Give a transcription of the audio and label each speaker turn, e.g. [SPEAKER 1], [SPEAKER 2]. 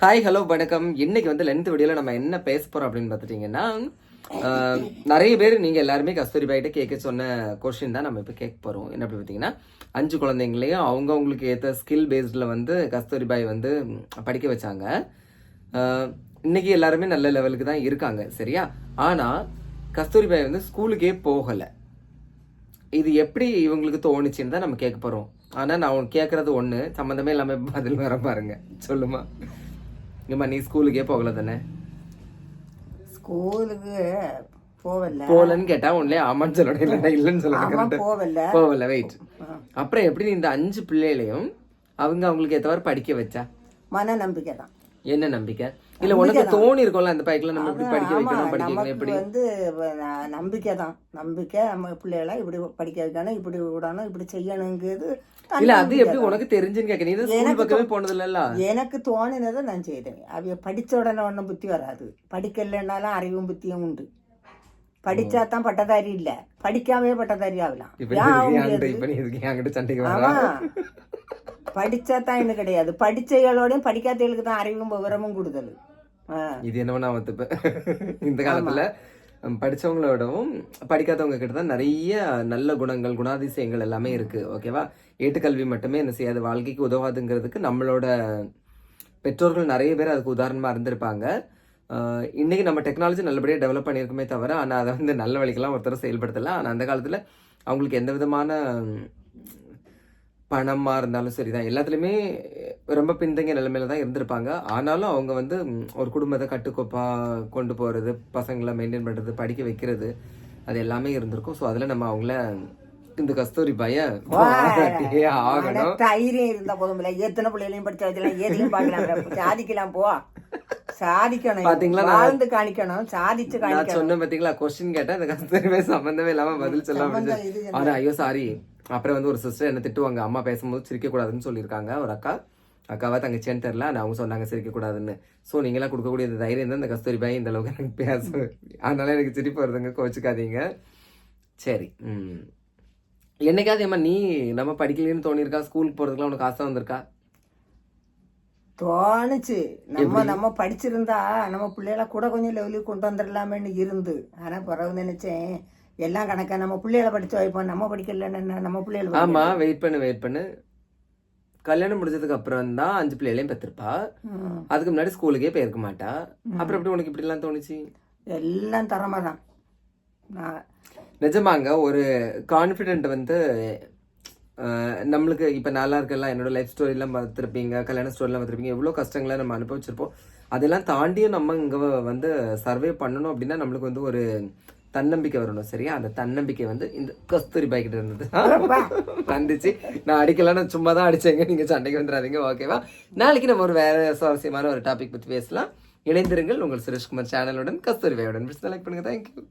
[SPEAKER 1] Hi hello வணக்கம். இன்னைக்கு வந்து லென்த் வீடியோவில் நம்ம என்ன பேச போகிறோம் அப்படின்னு பார்த்துட்டிங்கன்னா, நிறைய பேர் நீங்கள் எல்லாருமே கஸ்தூரிபாய்கிட்ட கேட்க சொன்ன கொஷின் தான் நம்ம இப்போ கேட்க போகிறோம். என்ன அப்படி பார்த்தீங்கன்னா, 5 குழந்தைங்களையும் அவங்கவுங்களுக்கு ஏற்ற ஸ்கில் பேஸ்டில் வந்து கஸ்தூரிபாய் வந்து படிக்க வச்சாங்க. இன்னைக்கு எல்லாருமே நல்ல லெவலுக்கு தான் இருக்காங்க, சரியா? ஆனால் கஸ்தூரிபாய் வந்து ஸ்கூலுக்கே போகலை. இது எப்படி இவங்களுக்கு தோணுச்சுன்னு தான் நம்ம கேட்க போகிறோம். ஆனால் நான் உனக்கு கேட்குறது ஒன்று, சம்மந்தமே இல்லாமல் பதில் வர பாருங்க. சொல்லுமா? ஏம்மா நீ ஸ்கூலுக்கே போகல தானே?
[SPEAKER 2] ஸ்கூலுக்கு
[SPEAKER 1] போகலன்னு கேட்டா உன்னையே ஆமான்னு சொல்லணும், இல்லைன்னா இல்லைன்னு சொல்லணும். போகல. வெயிட். அப்புறம் எப்படி நீ இந்த 5 பிள்ளைகளையும் அவங்களுக்கு ஏற்றவாறு படிக்க வச்சா?
[SPEAKER 2] மன நம்பிக்கை தான்.
[SPEAKER 1] என்ன நம்பிக்கை? இல்ல உனக்கு தோணி இருக்கும்ல அந்த பைக்ல நம்ம இப்படி படிக்க வைக்கணும், படிக்க எப்படி?
[SPEAKER 2] வந்து நம்பிக்கை தான். நம்பிக்கை நம்ம பிள்ளைகளை இப்படி படிக்க வைக்கணும், இப்படி விடணும், இப்படி செய்யணுங்கிறது.
[SPEAKER 1] இல்ல அது எப்படி உனக்கு தெரிஞ்சுன்னு கேட்க? நீ ஸ்கூல் பக்கமே போனது இல்ல.
[SPEAKER 2] எனக்கு தோணினதை நான் செய்தேன். அவைய படிச்ச உடனே ஒன்றும் புத்தி வராது. படிக்கலைன்னாலும் அறிவும் புத்தியும் உண்டு. படிச்சா தான் பட்டதாரி இல்ல, படிக்காமே பட்டதாரி ஆகலாம். ஆமா, படிச்சா தான் இன்னும் கிடையாது. படிச்சவங்களோடையும் படிக்காதவங்களுக்கு தான் அறிவும் விவரமும் கூடுதல்.
[SPEAKER 1] இது என்னவா இந்த காலத்துல படிச்சவங்களோடவும் படிக்காதவங்க கிட்ட தான் நிறைய நல்ல குணங்கள், குணாதிசயங்கள் எல்லாமே இருக்கு. ஓகேவா? ஏட்டுக்கல்வி மட்டுமே என்ன செய்யாது, வாழ்க்கைக்கு உதவாதுங்கிறதுக்கு நம்மளோட பெற்றோர்கள் நிறைய பேர் அதுக்கு உதாரணமா இருந்திருப்பாங்க. இன்னைக்கு நம்ம டெக்னாலஜி நல்லபடியாக டெவலப் பண்ணியிருக்குமே தவிர, ஆனால் அதை வந்து நல்ல வழிக்கெல்லாம் ஒருத்தர் செயல்படுத்தலாம். ஆனால் அந்த காலத்தில் அவங்களுக்கு எந்த விதமான பணமாக இருந்தாலும் சரிதான், எல்லாத்துலேயுமே ரொம்ப பின்தங்கிய நிலைமையில தான் இருந்திருப்பாங்க. ஆனாலும் அவங்க வந்து ஒரு குடும்பத்தை கட்டுக்கோப்பாக கொண்டு போகிறது, பசங்களை மெயின்டைன் பண்ணுறது, படிக்க வைக்கிறது, அது எல்லாமே இருந்திருக்கும். ஸோ அதில் நம்ம அவங்கள இந்த கஸ்தூரிபாய ஆகணும்.
[SPEAKER 2] தைரியம் இருந்த போதும் இல்லை, எத்தனை பிள்ளைகளையும் படிச்ச வச்சலாம், எதையும் பார்க்கலாம், சாதிக்கலாம். போ சாதிக்கணும், பாத்தீங்களா? வாழ்ந்து காணிக்கணும், சாதிச்சு காணிக்கணும்.
[SPEAKER 1] சொன்னேன் பாத்தீங்களா? கொஸ்டின் கேட்டா இந்த கஸ்தூரிபாய் சம்பந்தமே இல்லாம பதில் சொல்ல. ஆனா ஐயோ சாரி. அப்புறம் வந்து ஒரு சிஸ்டர் என்ன திட்டுவாங்க, அம்மா பேசும்போது சிரிக்க கூடாதுன்னு சொல்லியிருக்காங்க. ஒரு அக்காவா தங்கச்சின்னு தெரியல, ஆனால் அவங்க சொன்னாங்க சிரிக்க கூடாதுன்னு. ஸோ நீங்களாம் கொடுக்கக்கூடிய தைரியம் தான் இந்த கஸ்தூரிபாய் இந்த அளவுக்கு எனக்கு பேச. அதனால எனக்கு சிரிப்பு வருதுங்க, கோச்சுக்காதீங்க. சரி. என்னைக்காவது ஏமா நீ நம்ம படிக்கலன்னு தோணிருக்கா? ஸ்கூலுக்கு போறதுக்குலாம் உனக்கு ஆசை வந்திருக்கா?
[SPEAKER 2] தோணுச்சு. நம்ம படிச்சிருந்தா நம்ம பிள்ளைகளை கூட கொஞ்சம் லெவலுக்கு கொண்டு வந்துடலாமேன்னு இருந்து. ஆனா பிறகு நினைச்சேன், எல்லாம் கணக்கா நம்ம பிள்ளைகளை படிச்சு வைப்போம், நம்ம படிக்கலன்னு நம்ம பிள்ளைகள்.
[SPEAKER 1] ஆமா, வெயிட் பண்ணு. கல்யாணம் முடிஞ்சதுக்கு அப்புறம் தான் 5 பிள்ளைகளையும் பெற்றிருப்பா. அதுக்கு முன்னாடி ஸ்கூலுக்கே போயிருக்க மாட்டா. அப்புறம் எப்படி உனக்கு இப்படி எல்லாம் தோணுச்சு?
[SPEAKER 2] எல்லாம் தரமா தான்.
[SPEAKER 1] நிஜமாங்க, ஒரு கான்ஃபிடென்ட் வந்து நம்மளுக்கு இப்போ நல்லா இருக்கலாம். என்னோட லைஃப் ஸ்டோரிலாம் பார்த்துருப்பீங்க, கல்யாண ஸ்டோரிலாம் பார்த்துருப்பீங்க, எவ்வளோ கஷ்டங்களை நம்ம அனுபவிச்சிருப்போம். அதெல்லாம் தாண்டியும் நம்ம இங்கே வந்து சர்வே பண்ணணும் அப்படின்னா நம்மளுக்கு வந்து ஒரு தன்னம்பிக்கை வரணும், சரியா? அந்த தன்னம்பிக்கை வந்து இந்த கஸ்தூரிபாய் கிட்ட இருந்தது வந்துச்சு. நான் அடிக்கலாம், சும்மா தான் அடிச்சேங்க, நீங்க சண்டைக்கு வந்துடாதீங்க, ஓகேவா? நாளைக்கு நம்ம ஒரு வேற சுவாரஸ்யமான ஒரு டாபிக் பற்றி பேசலாம். இணைந்திருங்கள் உங்கள் சுரேஷ்குமார் சேனலுடன், கஸ்தூரிபாயுடன். லைக் பண்ணுங்க. தேங்க்யூ.